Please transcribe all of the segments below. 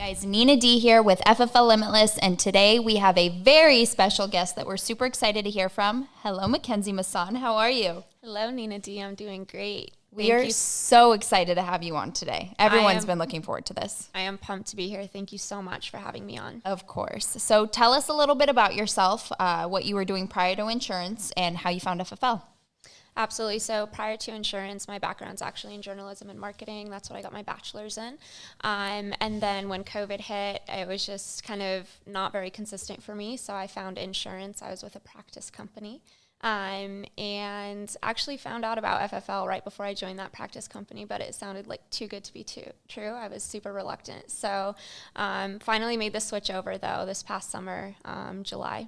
Guys, Nina D here with FFL Limitless, and today we have a very special guest that we're super excited to hear from. Hello, Mackenzie Masson. How are you? Hello, Nina D. I'm doing great. We are so excited to have you on today. Everyone's been looking forward to this. I am pumped to be here. Thank you so much for having me on. Of course. So tell us a little bit about yourself, what you were doing prior to insurance, and how you found FFL. Absolutely. So prior to insurance, my background's actually in journalism and marketing. That's what I got my bachelor's in. And then when COVID hit, it was just kind of not very consistent for me. So I found insurance. I was with a practice company. And actually found out about FFL right before I joined that practice company, but it sounded like too good to be true. I was super reluctant. So finally made the switch over, though, this past summer, July.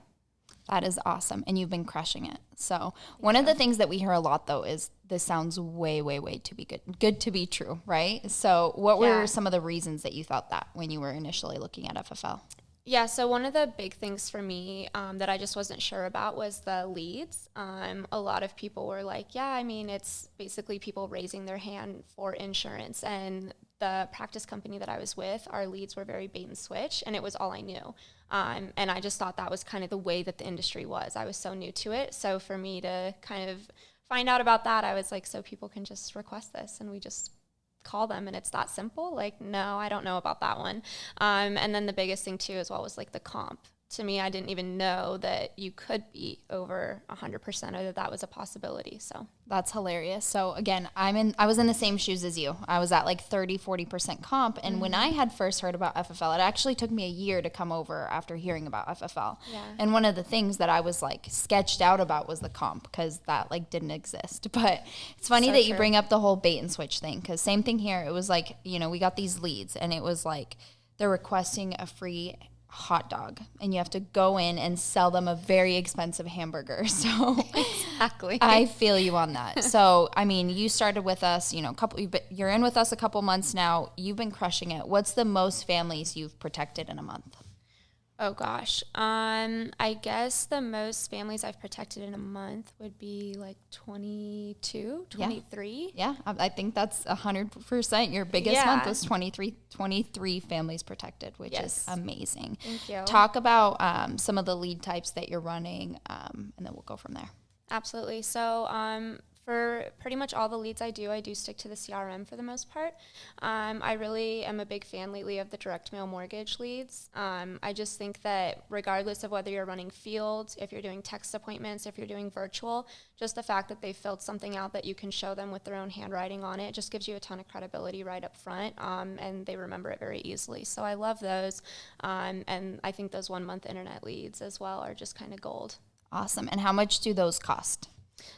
That is awesome. And you've been crushing it. So one of the things that we hear a lot, though, is this sounds way, way, way too good to be true, right? So what were some of the reasons that you thought that when you were initially looking at FFL? Yeah, so one of the big things for me that I just wasn't sure about was the leads. A lot of people were like, yeah, I mean, it's basically people raising their hand for insurance. And the practice company that I was with, our leads were very bait and switch, and it was all I knew. And I just thought that was kind of the way that the industry was. I was so new to it. So for me to kind of find out about that, I was like, so people can just request this and we just call them and it's that simple? Like, no, I don't know about that one. And then the biggest thing too as well was like the comp. To me, I didn't even know that you could be over 100% or that was a possibility. So that's hilarious. So again, I was in the same shoes as you. I was at like 30-40% comp. And when I had first heard about FFL, it actually took me a year to come over after hearing about FFL. Yeah. And one of the things that I was like sketched out about was the comp, because that like didn't exist. But it's funny that you bring up the whole bait and switch thing, because same thing here. It was like, we got these leads and it was like they're requesting a free hot dog and you have to go in and sell them a very expensive hamburger. So exactly, I feel you on that. So I mean, you started with us, you're in with us a couple months now. You've been crushing it. What's the most families you've protected in a month? Oh gosh. I guess the most families I've protected in a month would be like 22, 23. Yeah. I think that's 100%. Your biggest month was 23 families protected, which is amazing. Thank you. Talk about some of the lead types that you're running, and then we'll go from there. Absolutely. So, for pretty much all the leads I do stick to the CRM for the most part. I really am a big fan lately of the direct mail mortgage leads. I just think that regardless of whether you're running field, if you're doing text appointments, if you're doing virtual, just the fact that they filled something out that you can show them with their own handwriting on it just gives you a ton of credibility right up front, and they remember it very easily. So I love those, and I think those 1 month internet leads as well are just kind of gold. Awesome. And how much do those cost?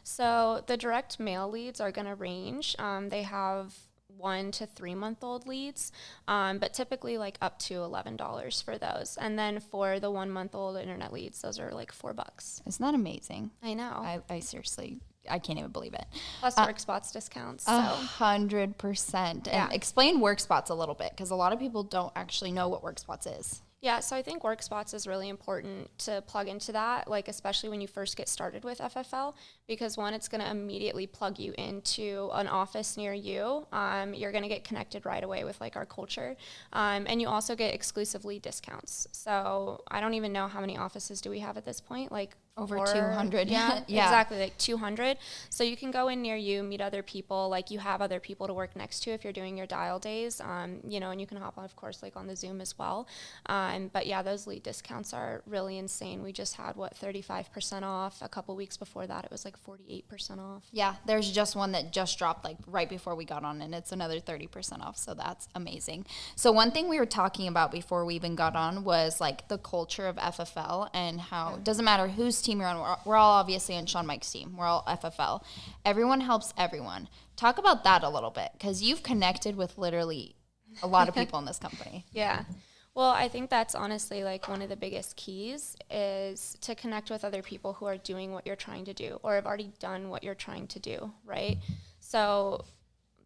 So the direct mail leads are going to range. They have 1 to 3 month old leads, but typically like up to $11 for those. And then for the 1 month old internet leads, those are like $4. Isn't that amazing? I know. I seriously, I can't even believe it. Plus work spots discounts. 100%. And explain work spots a little bit, because a lot of people don't actually know what work spots is. Yeah, so I think work spots is really important to plug into that, like especially when you first get started with FFL, because one, it's going to immediately plug you into an office near you. You're going to get connected right away with like our culture, and you also get exclusive lead discounts. So I don't even know how many offices do we have at this point, like over 200. Yeah, exactly, like 200. So you can go in near you, meet other people, like you have other people to work next to if you're doing your dial days, and you can hop on, of course, like on the Zoom as well. But yeah, those lead discounts are really insane. We just had 35% off. A couple weeks before that, it was like 48% off. Yeah, there's just one that just dropped like right before we got on, and it's another 30% off. So that's amazing. So one thing we were talking about before we even got on was like the culture of FFL and how it doesn't matter whose team you're on. We're all obviously on Sean Mike's team. We're all FFL. Everyone helps everyone. Talk about that a little bit, because you've connected with literally a lot of people in this company. Yeah. Well, I think that's honestly like one of the biggest keys is to connect with other people who are doing what you're trying to do or have already done what you're trying to do, right? So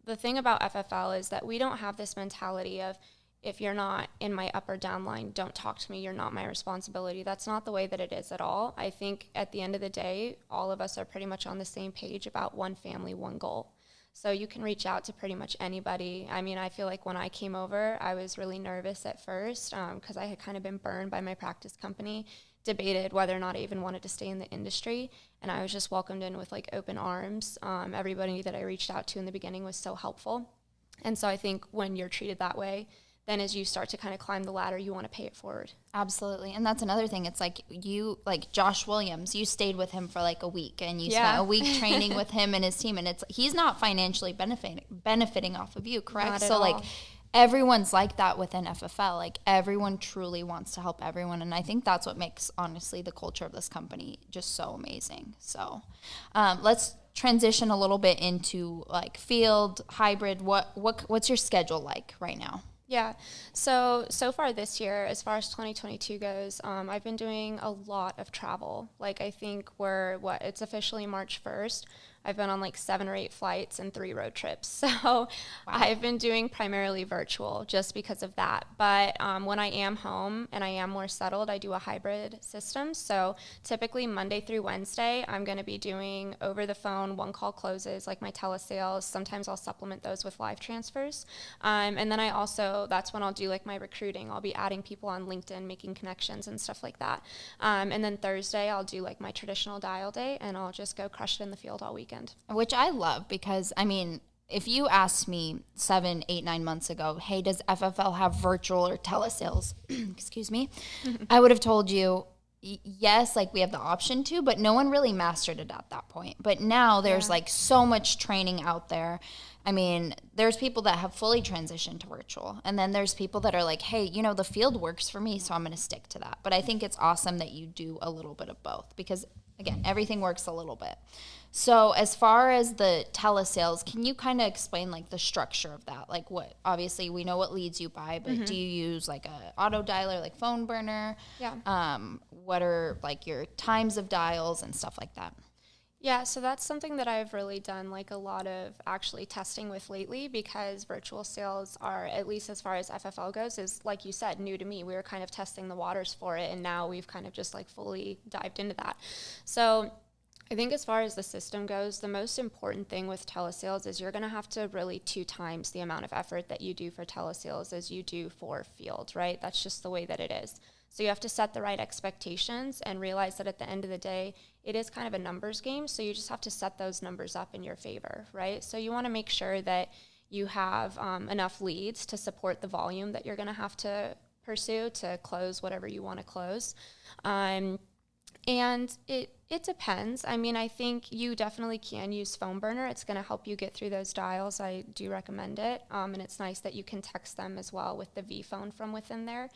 the thing about FFL is that we don't have this mentality of, if you're not in my up or down line, don't talk to me, you're not my responsibility. That's not the way that it is at all. I think at the end of the day, all of us are pretty much on the same page about one family, one goal. So you can reach out to pretty much anybody. I mean, I feel like when I came over, I was really nervous at first because I had kind of been burned by my practice company, debated whether or not I even wanted to stay in the industry. And I was just welcomed in with like open arms. Everybody that I reached out to in the beginning was so helpful. And so I think when you're treated that way, then as you start to kind of climb the ladder, you want to pay it forward. Absolutely. And that's another thing. It's like you, like Josh Williams, you stayed with him for like a week and you spent a week training with him and his team. And it's, he's not financially benefiting off of you, correct? Not at so all. like everyone's like that within FFL. Like everyone truly wants to help everyone. And I think that's what makes, honestly, the culture of this company just so amazing. So let's transition a little bit into like field, hybrid. What's your schedule like right now? Yeah. So far this year, as far as 2022 goes, I've been doing a lot of travel. Like I think it's officially March 1st. I've been on like 7 or 8 flights and 3 road trips. So I've been doing primarily virtual just because of that. But when I am home and I am more settled, I do a hybrid system. So typically Monday through Wednesday, I'm going to be doing over the phone, one call closes, like my telesales. Sometimes I'll supplement those with live transfers. And then that's when I'll do like my recruiting. I'll be adding people on LinkedIn, making connections and stuff like that. And then Thursday, I'll do like my traditional dial day and I'll just go crush it in the field all weekend. Which I love because, I mean, if you asked me 7, 8, 9 months ago, hey, does FFL have virtual or telesales? Excuse me. I would have told you, yes, like we have the option to, but no one really mastered it at that point. But now there's like so much training out there. I mean, there's people that have fully transitioned to virtual. And then there's people that are like, hey, you know, the field works for me, so I'm going to stick to that. But I think it's awesome that you do a little bit of both because, again, everything works a little bit. So as far as the telesales, can you kind of explain like the structure of that? Like what, obviously we know what leads you by, but do you use like a auto dialer, like phone burner? Yeah. What are like your times of dials and stuff like that? Yeah, so that's something that I've really done like a lot of actually testing with lately because virtual sales are, at least as far as FFL goes, is like you said, new to me. We were kind of testing the waters for it and now we've kind of just like fully dived into that. So I think as far as the system goes, the most important thing with telesales is you're going to have to really 2 times the amount of effort that you do for telesales as you do for field, right? That's just the way that it is. So you have to set the right expectations and realize that at the end of the day, it is kind of a numbers game. So you just have to set those numbers up in your favor, right? So you want to make sure that you have enough leads to support the volume that you're going to have to pursue to close whatever you want to close. And it depends. I mean, I think you definitely can use phone burner. It's going to help you get through those dials. I do recommend it. And it's nice that you can text them as well with the V phone from within there.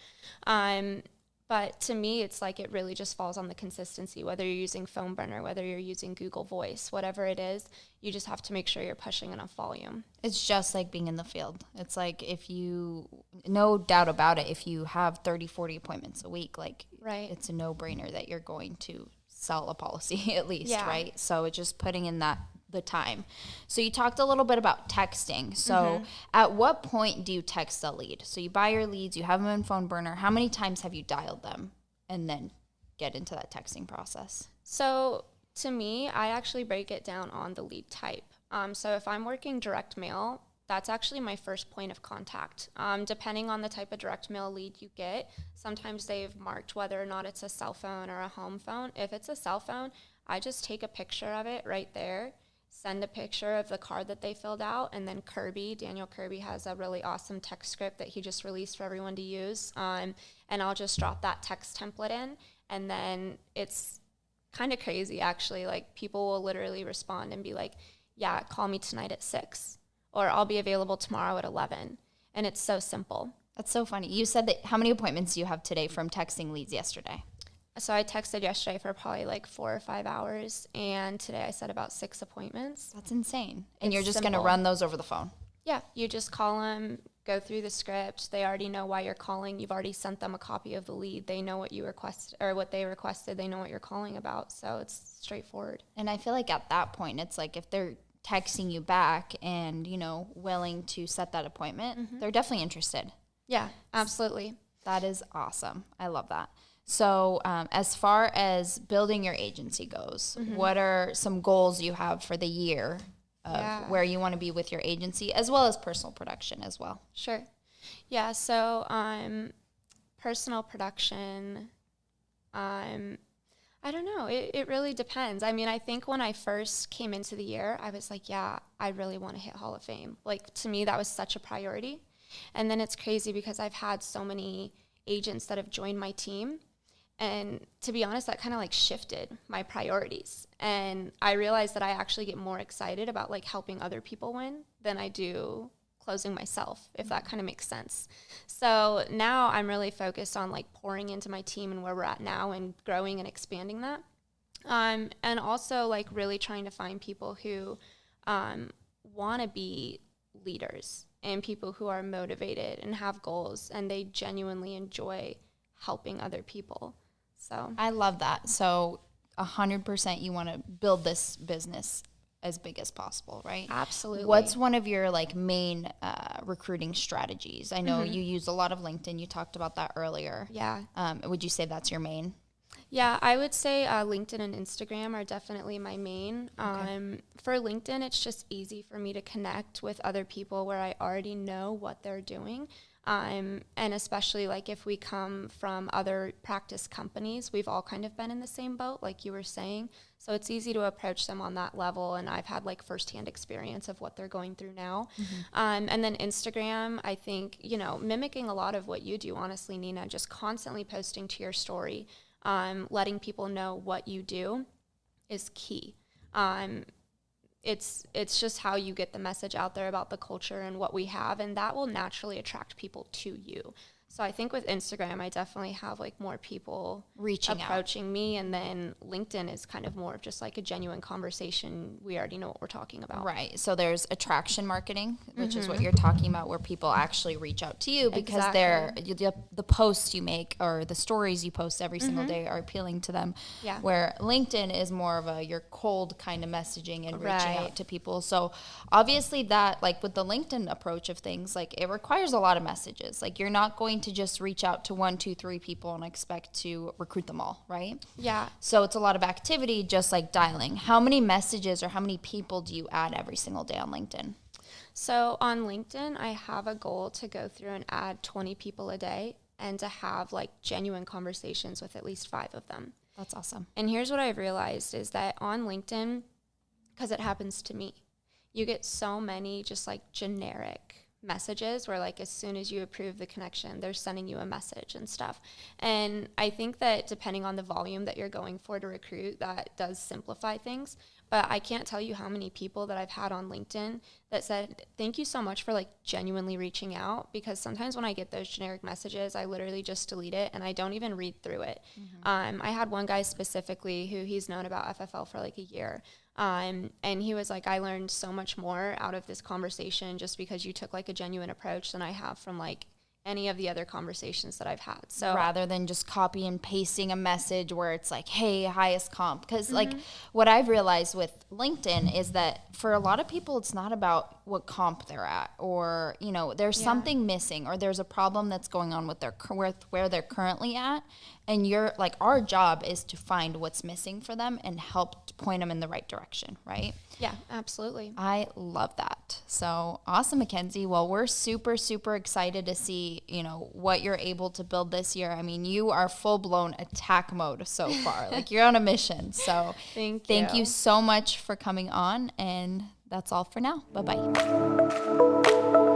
But to me, it's like it really just falls on the consistency, whether you're using phone burner, whether you're using Google Voice, whatever it is, you just have to make sure you're pushing enough volume. It's just like being in the field. It's like if you, no doubt about it, if you have 30, 40 appointments a week, like right. It's a no-brainer that you're going to sell a policy at least, right? So it's just putting in the time. So you talked a little bit about texting. So at what point do you text a lead? So you buy your leads, you have them in phone burner. How many times have you dialed them and then get into that texting process? So to me, I actually break it down on the lead type. So if I'm working direct mail, that's actually my first point of contact. Depending on the type of direct mail lead you get, sometimes they've marked whether or not it's a cell phone or a home phone. If it's a cell phone, I just take a picture of it right there, send a picture of the card that they filled out, and then Daniel Kirby has a really awesome text script that he just released for everyone to use. And I'll just drop that text template in, and then it's kind of crazy actually. Like people will literally respond and be like, yeah, call me tonight at 6, or I'll be available tomorrow at 11. And it's so simple. That's so funny. You said that, how many appointments do you have today from texting leads yesterday? So I texted yesterday for probably like 4 or 5 hours, and today I set about 6 appointments. That's insane. And you're just simple. going to run those over the phone? Yeah, you just call them, go through the script. They already know why you're calling. You've already sent them a copy of the lead. They know what you request or what they requested. They know what you're calling about. So it's straightforward. And I feel like at that point, it's like if they're texting you back and, you know, willing to set that appointment, they're definitely interested. Yeah, absolutely. That is awesome. I love that. So as far as building your agency goes, what are some goals you have for the year of where you want to be with your agency, as well as personal production as well. Sure. Yeah, so personal production, I don't know. It really depends. I mean, I think when I first came into the year, I was like, yeah, I really want to hit Hall of Fame. Like, to me, that was such a priority. And then it's crazy because I've had so many agents that have joined my team. And to be honest, that kind of like shifted my priorities. And I realized that I actually get more excited about like helping other people win than I do closing myself, if that kind of makes sense. So now I'm really focused on like pouring into my team and where we're at now and growing and expanding that. And also like really trying to find people who want to be leaders and people who are motivated and have goals and they genuinely enjoy helping other people. So I love that. So 100% you want to build this business as big as possible, right? Absolutely. What's one of your like main recruiting strategies? I know you use a lot of LinkedIn. You talked about that earlier. Yeah. Would you say that's your main? Yeah, I would say LinkedIn and Instagram are definitely my main. Okay. For LinkedIn, it's just easy for me to connect with other people where I already know what they're doing. And especially like if we come from other practice companies, we've all kind of been in the same boat, like you were saying. So it's easy to approach them on that level. And I've had like firsthand experience of what they're going through now. And then Instagram, I think, you know, mimicking a lot of what you do, honestly, Nina, just constantly posting to your story, letting people know what you do is key. It's just how you get the message out there about the culture and what we have, and that will naturally attract people to you. So I think with Instagram, I definitely have like more people approaching me, and then LinkedIn is kind of more of just like a genuine conversation. We already know what we're talking about. Right. So there's attraction marketing, which is what you're talking about, where people actually reach out to you because the posts you make or the stories you post every single day are appealing to them. Yeah. Where LinkedIn is more of your cold kind of messaging and reaching out to people. So obviously that, like with the LinkedIn approach of things, like it requires a lot of messages. Like you're not going to just reach out to 1, 2, 3 people and expect to recruit them all, right? Yeah. So it's a lot of activity, just like dialing. How many messages or how many people do you add every single day on LinkedIn? So on LinkedIn, I have a goal to go through and add 20 people a day and to have like genuine conversations with at least 5 of them. That's awesome. And here's what I've realized is that on LinkedIn, because it happens to me, you get so many just like generic messages where like as soon as you approve the connection, they're sending you a message and stuff. And I think that depending on the volume that you're going for to recruit, that does simplify things. But I can't tell you how many people that I've had on LinkedIn that said, thank you so much for like genuinely reaching out, because sometimes when I get those generic messages, I literally just delete it and I don't even read through it. I had one guy specifically who he's known about FFL for like a year. And he was like, I learned so much more out of this conversation just because you took like a genuine approach than I have from like any of the other conversations that I've had. So rather than just copy and pasting a message where it's like, hey, highest comp. Because like what I've realized with LinkedIn is that for a lot of people, it's not about what comp they're at, or, you know, there's something missing, or there's a problem that's going on with their where they're currently at. And you're like, our job is to find what's missing for them and help to point them in the right direction, right? Yeah, absolutely. I love that. So awesome, Mackenzie. Well, we're super, super excited to see, you know, what you're able to build this year. I mean, you are full blown attack mode so far. Like you're on a mission. So thank you so much for coming on. And that's all for now. Bye-bye.